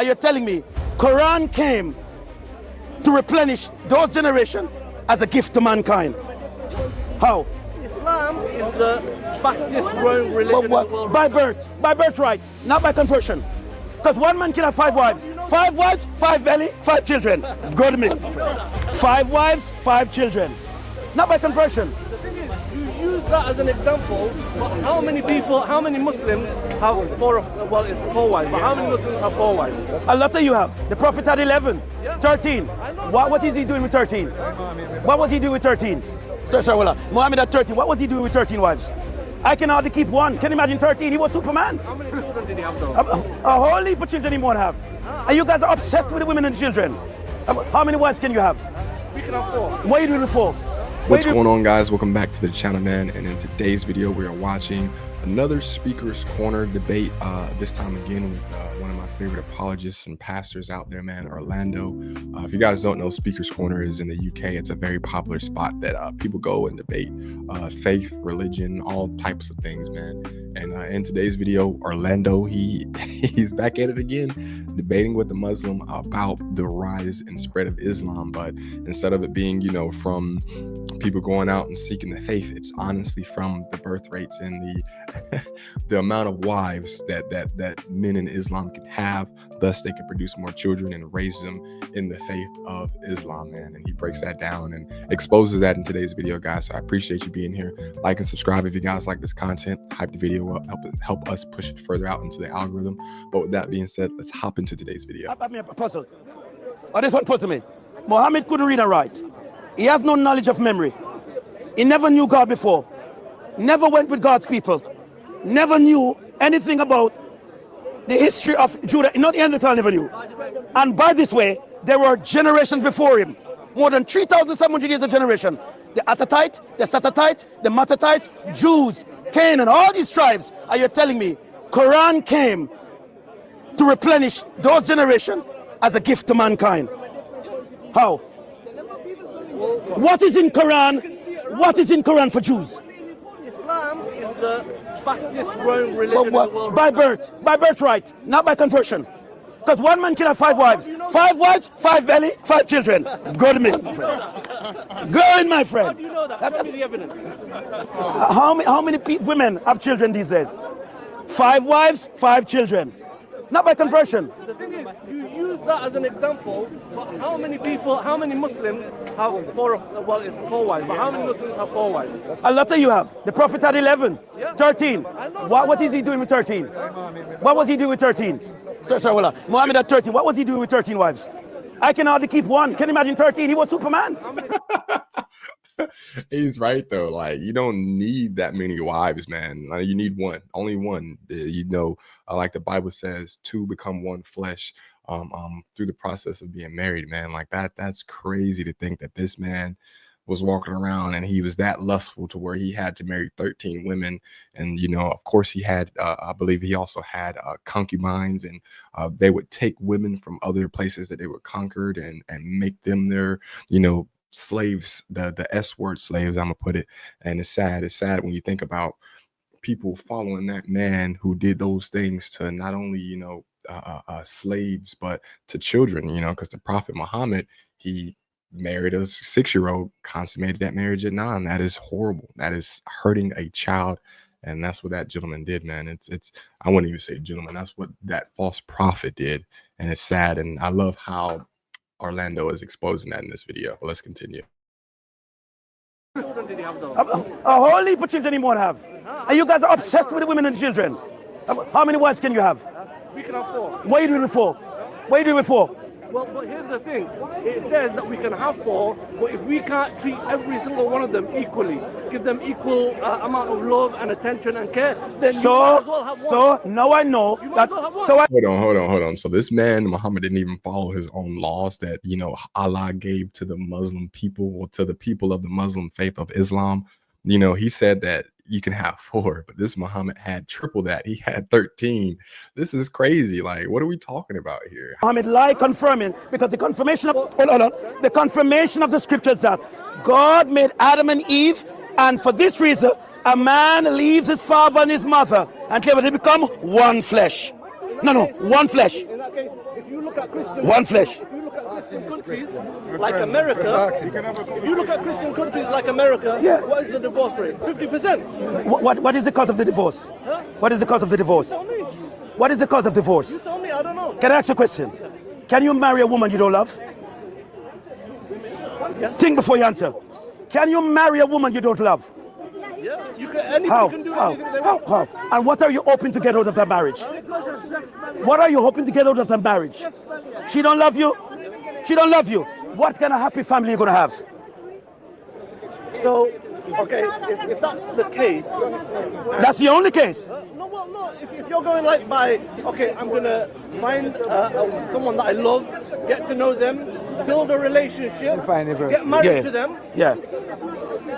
Are you telling me Quran came to replenish those generations as a gift to mankind? How? Islam is the fastest growing religion in the world. By birthright, not by conversion. Because one man can have 5 wives. 5 wives, 5 belly, 5 children. Go to me. 5 wives, 5 children. Not by conversion. The thing is, you use that as an example, but how many Muslims have 4 wives, but how many Muslims have 4 wives? A lot of you have. The Prophet had 11, 13. What is he doing with 13? What was he doing with 13? Sorry, Muhammad had 13. What was he doing with 13 wives? I can hardly keep one. Can you imagine 13? He was Superman. How many children did he have though? A whole heap of children he won't have. And you guys are obsessed with the women and children. How many wives can you have? We can have 4. What are you doing with 4? What's going on, guys? Welcome back to the channel, man. And in today's video, we are watching another Speaker's Corner debate. This time again with one of my favorite apologists and pastors out there, man, Orlando. If you guys don't know, Speaker's Corner is in the UK. It's a very popular spot that people go and debate faith, religion, all types of things, man. And in today's video, Orlando, he's back at it again, debating with the Muslim about the rise and spread of Islam. But instead of it being, you know, from people going out and seeking the faith, it's honestly from the birth rates and the amount of wives that men in Islam can have. Thus, they can produce more children and raise them in the faith of Islam, man. And he breaks that down and exposes that in today's video, guys. So I appreciate you being here. Like and subscribe if you guys like this content. Hype the video up, help us push it further out into the algorithm. But with that being said, let's hop into today's video. Puzzle. Oh, this one puzzle me. Muhammad couldn't read and write. He has no knowledge of memory. He never knew God before. Never went with God's people. Never knew anything about the history of Judah. Not the Neanderthal never knew. And by this way, there were generations before him. More than 3,700 years of generation. The Atatite, the Satatite, the Matatites, Jews, Canaan, all these tribes. Are you telling me Quran came to replenish those generations as a gift to mankind? How? What is in Quran? What is in Quran for Jews? Islam is the fastest growing religion in the world. By birthright, not by conversion. Because one man can have 5 wives. 5 wives, 5 belly, 5 children. Go to me. Go in, my friend. How do you know that? Show me the evidence. How many women have children these days? 5 wives, 5 children. Not by conversion. The thing is, you use that as an example, but how many Muslims have 4 wives, but how many Muslims have 4 wives? A lot of you have. The Prophet had 11, 13. What is he doing with 13? What was he doing with 13? Sorry, Muhammad had 13. What was he doing with 13 wives? I can hardly keep one. Can you imagine 13? He was Superman. He's right though. Like, you don't need that many wives, man. Like, you need one, only one. You know, like the Bible says, 2 become one flesh through the process of being married, man. Like that's crazy to think that this man was walking around and he was that lustful to where he had to marry 13 women. And, you know, of course he had, I believe he also had concubines, and they would take women from other places that they were conquered and make them their, you know, slaves, the S word slaves, I'm gonna put it. And it's sad when you think about people following that man who did those things to not only, you know, slaves, but to children, you know, because the Prophet Muhammad, he married a 6-year-old, consummated that marriage at 9. That is horrible. That is hurting a child. And that's what that gentleman did, man. It's I wouldn't even say gentleman, that's what that false prophet did. And it's sad. And I love how Orlando is exposing that in this video. But let's continue. A whole heap of children he won't have. And you guys are obsessed with the women and children. How many wives can you have? We can have 4. What are you doing with 4? What are you doing with 4? Well, but here's the thing. It says that we can have 4, but if we can't treat every single one of them equally, give them equal amount of love and attention and care, then you might as well have 1. So now I know that. Hold on. So this man, Muhammad, didn't even follow his own laws that, you know, Allah gave to the Muslim people, or to the people of the Muslim faith of Islam. You know, he said that you can have 4, but this Muhammad had triple that. He had 13. This is crazy. Like, what are we talking about here? Muhammad lied, confirming, because the confirmation of the confirmation of the scriptures that God made Adam and Eve, and for this reason, a man leaves his father and his mother, and they become one flesh. No, one flesh. In that case, if you you look at Christian One flesh. If you look at Christian countries like America, if you look at Christian countries like America, Yeah. what is the divorce rate? 50%. What is the cause of the divorce? Huh? What is the cause of the divorce? Tell me. What is the cause of divorce? You tell me. I don't know. Can I ask you a question? Can you marry a woman you don't love? Yes. Think before you answer. Can you marry a woman you don't love? Yeah. You can. Anybody How? can do How? anything they How? want. How? And what are you hoping to get out of that marriage? What are you hoping to get out of that marriage? She don't love you? She don't love you. What kind of happy family you gonna have? So, okay, if that's the case, That's the only case. no, well, no. If you're going like by, okay, I'm gonna find someone that I love, get to know them, build a relationship, get married Yeah. to them. Yeah.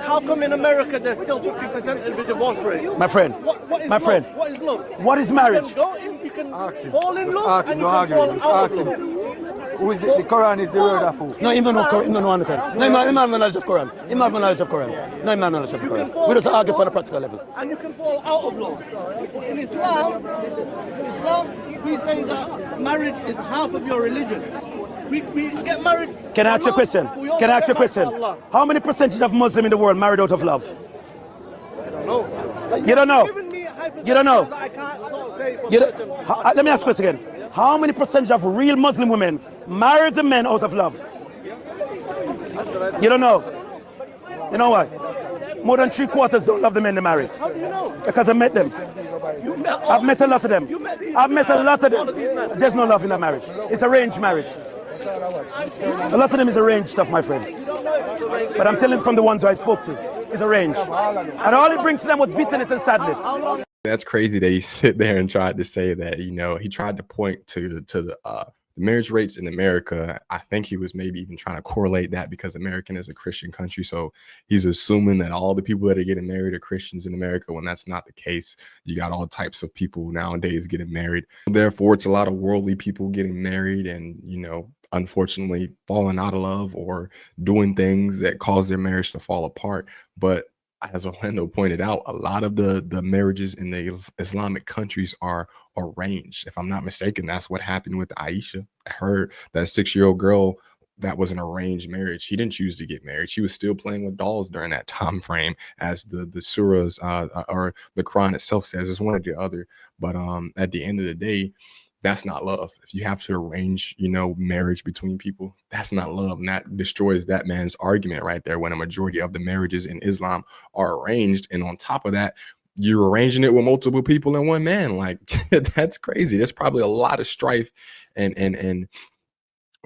How come in America there's still 50% of the divorce rate? My friend. What is My love? friend. What is love? What is You marriage? can go in, you can Ask him. fall in Just love, ask him, and you no can argument, fall just out ask of him. love. Who is the Quran is the word of who? No, him don't know Quran. Him don't know on the Quran. No, him not have knowledge of Quran. Him not have knowledge of Quran. No, him not have knowledge of Quran. We just argue for the practical level. And you can fall out of love. In Islam, we say that marriage is half of your religion. We get married. Can I ask you a question? We also Can I ask you a get married question? for Allah. How many percentage of Muslims in the world married out of love? No. Like, You don't know. you're giving me You don't know. hypotheticals that I can't sort of say for You certain. don't, let me ask you this again. How many percentage of real Muslim women marry the men out of love? You don't know. You know why? More than 3/4 don't love the men they marry. How do you know? Because I met them. You met all- I've met a lot of them. You met these I've met a men. lot of All of these them. men. There's no love in that marriage. It's arranged marriage. A lot of them is arranged stuff, my friend. But I'm telling from the ones who I spoke to, it's arranged. And all it brings to them was bitterness and sadness. That's crazy that he sit there and tried to say that, you know, he tried to point to the marriage rates in America. I think he was maybe even trying to correlate that because American is a Christian country. So he's assuming that all the people that are getting married are Christians in America, when that's not the case. You got all types of people nowadays getting married. Therefore, it's a lot of worldly people getting married and, you know, unfortunately falling out of love or doing things that cause their marriage to fall apart. But as Orlando pointed out, a lot of the marriages in the Islamic countries are arranged. If I'm not mistaken, that's what happened with Aisha. I heard that 6-year-old girl, that was an arranged marriage. She didn't choose to get married. She was still playing with dolls during that time frame, as the surahs or the Quran itself says. It's one or the other. But at the end of the day, that's not love. If you have to arrange, you know, marriage between people, that's not love. And that destroys that man's argument right there, when a majority of the marriages in Islam are arranged. And on top of that, you're arranging it with multiple people and one man. Like, that's crazy. There's probably a lot of strife and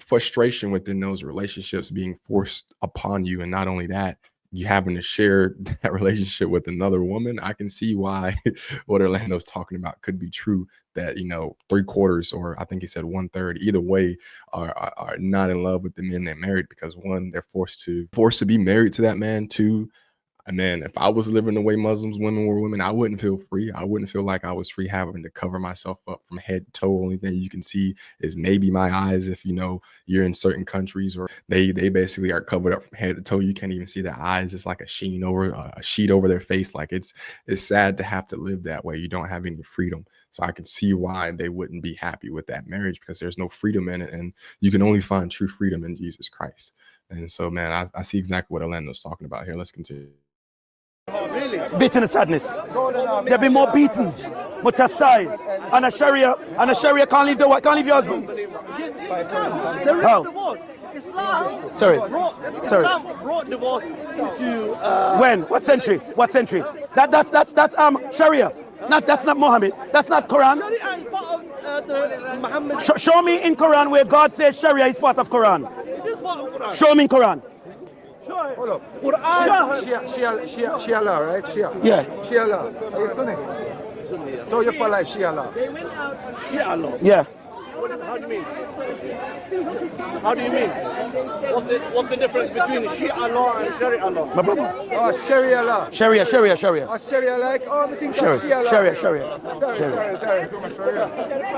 frustration within those relationships being forced upon you. And not only that, you having to share that relationship with another woman. I can see why what Orlando's talking about could be true, that, you know, 3/4, or I think he said 1/3, either way, are not in love with the men they're married, because one, they're forced to be married to that man. Two, and then if I was living the way Muslims women were women, I wouldn't feel free. I wouldn't feel like I was free, having to cover myself up from head to toe. Only thing you can see is maybe my eyes, if, you know, you're in certain countries, or they basically are covered up from head to toe. You can't even see their eyes. It's like a sheet over their face. Like, it's sad to have to live that way. You don't have any freedom. So I can see why they wouldn't be happy with that marriage, because there's no freedom in it, and you can only find true freedom in Jesus Christ. And so, man, I see exactly what Orlando's talking about here. Let's continue. Bitterness, sadness. There'll be more beatings, more chastised. And a Sharia can't leave your husband. There is How? divorce. Islam Sorry. Islam brought divorce to When? What century? What century? That's Sharia. That's not Muhammad. That's not Quran. Sharia is part of the Muhammad. Show me in Quran where God says Sharia is part of Quran. It is part of Quran. Show me in Quran. Hold up. Quran. Shia law, right? Shia. Yeah. Shia law. Are you Sunni? So you follow Shia law? Shia law. Yeah. How do you mean? How do you mean? What's the difference between Shia law and Sharia law? My brother. Oh, Sharia law. Sharia. Oh, Sharia like, oh, I think that's Shia law. Sharia. Sorry.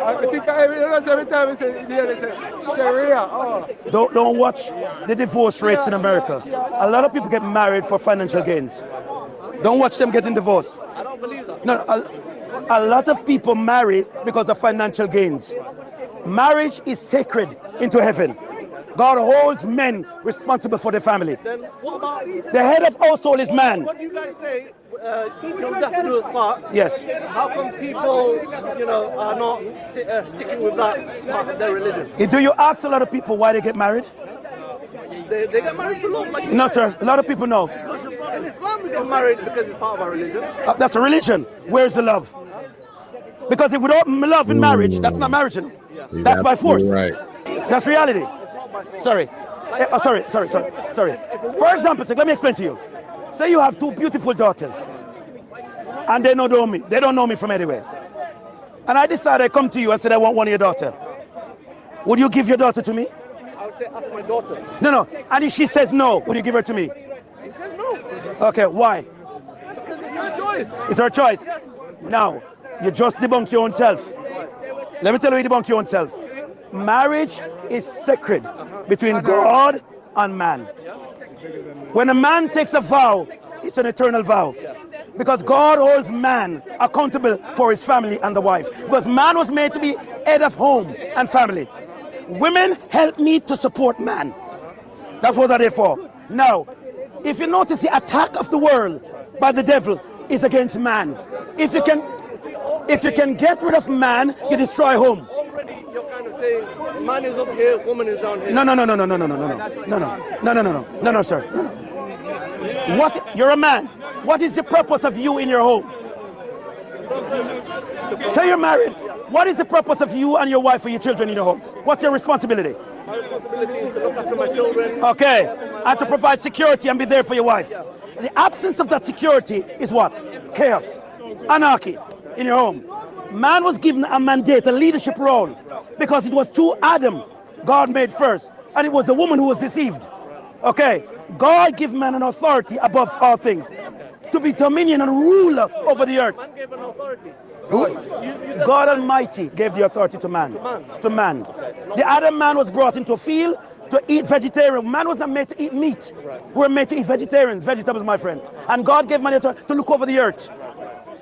I think every time I say Sharia. Oh. Don't watch the divorce rates in America. A lot of people get married for financial gains. Don't watch them getting divorced. I don't believe that. No, a lot of people marry because of financial gains. Marriage is sacred into heaven. God holds men responsible for the family. Then what about The head of household is man. what do you guys say? Till death do us part. Yes. How come people, are not sticking with that part of their religion? Do you ask a lot of people why they get married? They get married for love. Like you No, said. sir. A lot of people know. In Islam, we get married because it's part of our religion. That's a religion. Where's the love? Because if without love in marriage, that's not marriage. He's That's by force. absolutely right. That's reality. Sorry. Sorry. For example, let me explain to you. Say you have two beautiful daughters, and they don't know me. They don't know me from anywhere. And I decide I come to you and said I want one of your daughter. Would you give your daughter to me? I would say, ask my daughter. No. And if she says no, would you give her to me? He says no. Okay. Why? Because it's her choice. It's her choice. Now, you just debunk your own self. Let me tell you, debunk your own self. Marriage is sacred between God and man. When a man takes a vow, it's an eternal vow. Because God holds man accountable for his family and the wife. Because man was made to be head of home and family. Women help me to support man. That's what they're there for. Now, if you notice, the attack of the world by the devil is against man. If you can get rid of man, you destroy home. Already, you're kind of saying, man is up here, woman is down here. No, sir. What? You're a man. What is the purpose of you in your home? Say you're married. What is the purpose of you and your wife or your children in your home? What's your responsibility? My responsibility is to look after my children. Okay. And to provide security and be there for your wife. The absence of that security is what? Chaos. Anarchy in your home. Man was given a mandate, a leadership role, because it was through Adam God made first, and it was the woman who was deceived. Okay, God gave man an authority above all things, to be dominion and ruler over the earth. Man gave an authority. God Almighty gave the authority to man. To man. The Adam man was brought into a field to eat vegetarian. Man was not made to eat meat. We were made to eat vegetarians, vegetables, my friend. And God gave man to look over the earth.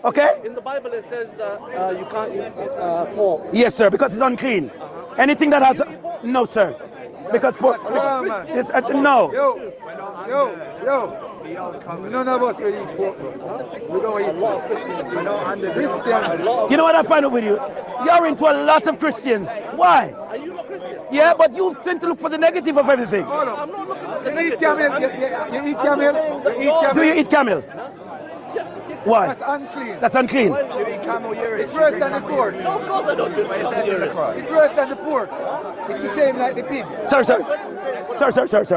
Okay? In the Bible it says that you can't eat pork. Yes, sir, because it's unclean. Anything that has... No, sir. Because pork... It's, no. Yo. None of us will eat pork. We don't eat pork. And the Christians. You know what I find out with you? You're into a lot of Christians. Why? Are you not Christian? Yeah, but you tend to look for the negative of everything. I'm not looking at the You eat negative. camel. You eat camel. You eat camel. Do you eat camel? Why? That's unclean. That's unclean. It's worse than the pork. No, of course I don't do my It's worse than the pork. It's the same like the pig. Sorry.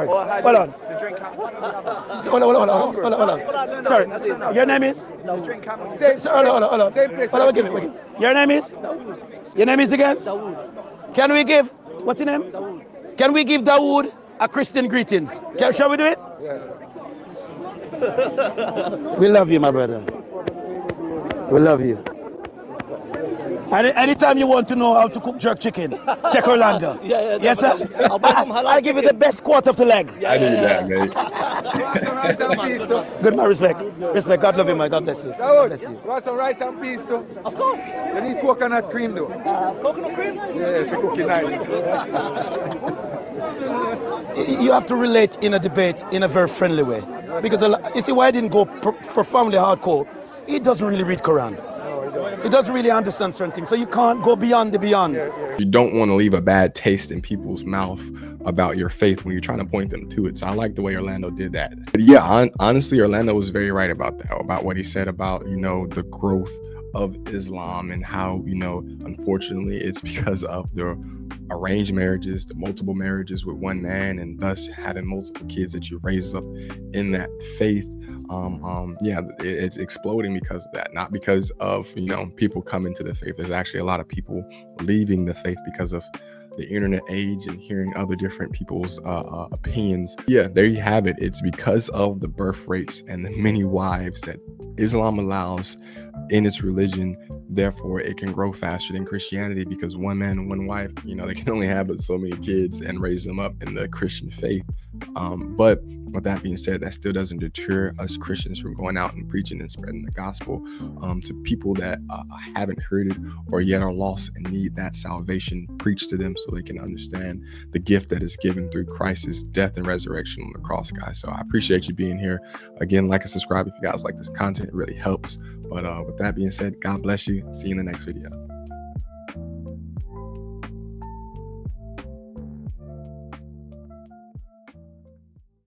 Hold on. Hold on. Sorry. Your name is? Hold on. Same place. Hold on, wait. Your name is? Your name is again? Can we give, what's your name? Can we give Dawood a Christian greetings? Shall we do it? Yeah. We love you, my brother. We love you. And anytime you want to know how to cook jerk chicken, check Orlando. Yes, sir. I'll give you the best quarter of the leg. I do that, mate. Rice and peas, too. Good man, respect. God love you, man. God bless you. Dawood, Bless you. you want some rice and peas, too? Of course. You need coconut cream, though. Coconut cream? Yeah, if you cook it nice. You have to relate in a debate in a very friendly way. Because you see why I didn't go profoundly hardcore. He doesn't really read Quran. He doesn't really understand certain things. So you can't go beyond the beyond. You don't want to leave a bad taste in people's mouth about your faith when you're trying to point them to it. So I like the way Orlando did that. But yeah, honestly, Orlando was very right about that, about what he said about, the growth of Islam and how, unfortunately, it's because of the arranged marriages, the multiple marriages with one man, and thus having multiple kids that you raise up in that faith. It's exploding because of that, not because of, people coming to the faith. There's actually a lot of people leaving the faith because of the internet age and hearing other different people's opinions. Yeah, there you have it. It's because of the birth rates and the many wives that Islam allows in its religion. Therefore, it can grow faster than Christianity, because one man and one wife, they can only have but so many kids and raise them up in the Christian faith. But with that being said, that still doesn't deter us Christians from going out and preaching and spreading the gospel to people that haven't heard it or yet are lost and need that salvation preached to them so they can understand the gift that is given through Christ's death and resurrection on the cross, guys. So I appreciate you being here. Again, like and subscribe if you guys like this content. It really helps. But with that being said, God bless you. See you in the next video.